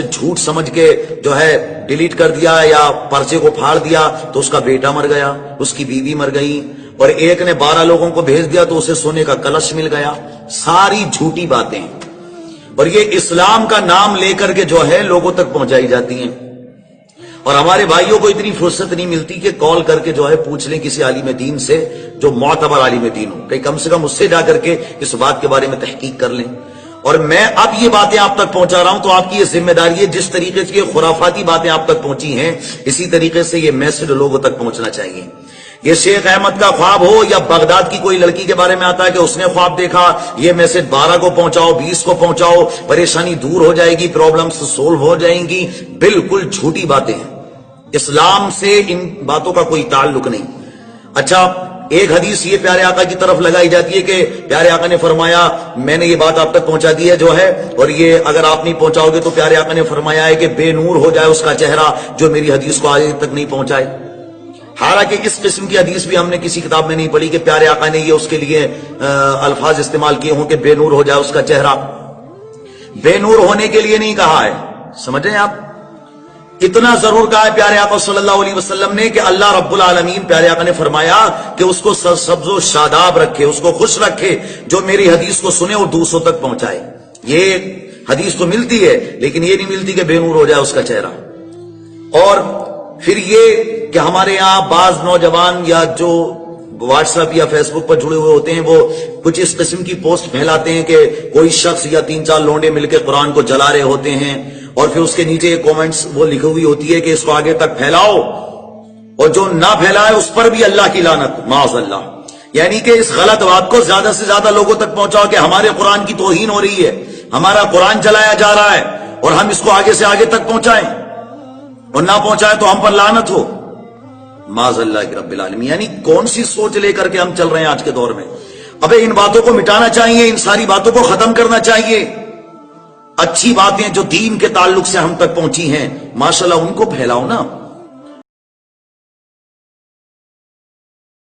جھوٹ سمجھ کے جو ہے ڈیلیٹ کر دیا یا پرچے کو پھاڑ دیا تو اس کا بیٹا مر گیا، اس کی بیوی مر گئی، اور ایک نے 12 لوگوں کو بھیج دیا تو اسے سونے کا کلش مل گیا. ساری جھوٹی باتیں، اور یہ اسلام کا نام لے کر کے جو ہے لوگوں تک پہنچائی جاتی ہیں. اور ہمارے بھائیوں کو اتنی فرصت نہیں ملتی کہ کال کر کے جو ہے پوچھ لیں کسی عالم دین سے جو معتبر عالم دین ہو، کہ کم سے کم اس سے جا کر کے اس بات کے بارے میں تحقیق کر لیں. اور میں اب یہ باتیں آپ تک پہنچا رہا ہوں تو آپ کی یہ ذمہ داری ہے، جس طریقے سے یہ خرافاتی باتیں آپ تک پہنچی ہیں اسی طریقے سے یہ میسج لوگوں تک پہنچنا چاہیے. یہ شیخ احمد کا خواب ہو یا بغداد کی کوئی لڑکی کے بارے میں آتا ہے کہ اس نے خواب دیکھا، یہ میسج 12 کو پہنچاؤ، 20 کو پہنچاؤ، پریشانی دور ہو جائے گی، پرابلمز سولو ہو جائیں گی. بالکل جھوٹی باتیں ہیں، اسلام سے ان باتوں کا کوئی تعلق نہیں. اچھا، ایک حدیث یہ پیارے آقا کی طرف لگائی جاتی ہے کہ پیارے آقا نے فرمایا میں نے یہ بات آپ تک پہنچا دی ہے جو ہے، اور یہ اگر آپ نہیں پہنچاؤ گے تو پیارے آقا نے فرمایا ہے کہ بے نور ہو جائے اس کا چہرہ جو میری حدیث کو آگے تک نہیں پہنچائے. حالانکہ اس قسم کی حدیث بھی ہم نے کسی کتاب میں نہیں پڑھی کہ پیارے آقا نے یہ اس کے لیے الفاظ استعمال کیے ہوں کہ بے نور ہو جائے اس کا چہرہ. بے نور ہونے کے لیے نہیں کہا ہے، سمجھیں آپ. اتنا ضرور کہا ہے پیارے آقا صلی اللہ علیہ وسلم نے کہ اللہ رب العالمین پیارے آقا نے فرمایا کہ اس کو سبز و شاداب رکھے، اس کو خوش رکھے جو میری حدیث کو سنے اور دوسروں تک پہنچائے. یہ حدیث تو ملتی ہے لیکن یہ نہیں ملتی کہ بے نور ہو جائے اس کا چہرہ. اور پھر یہ کہ ہمارے یہاں بعض نوجوان یا جو واٹس ایپ یا فیس بک پر جڑے ہوئے ہوتے ہیں وہ کچھ اس قسم کی پوسٹ پھیلاتے ہیں کہ کوئی شخص یا 3-4 لونڈے مل کے قرآن کو جلا رہے ہوتے ہیں، اور پھر اس کے نیچے کومنٹس وہ لکھی ہوئی ہوتی ہے کہ اس کو آگے تک پھیلاؤ، اور جو نہ پھیلائے اس پر بھی اللہ کی لعنت معاذ اللہ. یعنی کہ اس غلط بات کو زیادہ سے زیادہ لوگوں تک پہنچاؤ کہ ہمارے قرآن کی توہین ہو رہی ہے، ہمارا قرآن جلایا جا رہا ہے، اور ہم اس کو آگے سے آگے تک پہنچائیں، اور نہ پہنچائیں تو ہم پر لعنت ہو معاذ اللہ رب العالمین. یعنی کون سی سوچ لے کر کے ہم چل رہے ہیں آج کے دور میں؟ ابے ان باتوں کو مٹانا چاہیے، ان ساری باتوں کو ختم کرنا چاہیے. اچھی باتیں جو دین کے تعلق سے ہم تک پہنچی ہیں ماشاءاللہ ان کو پھیلاؤ نا.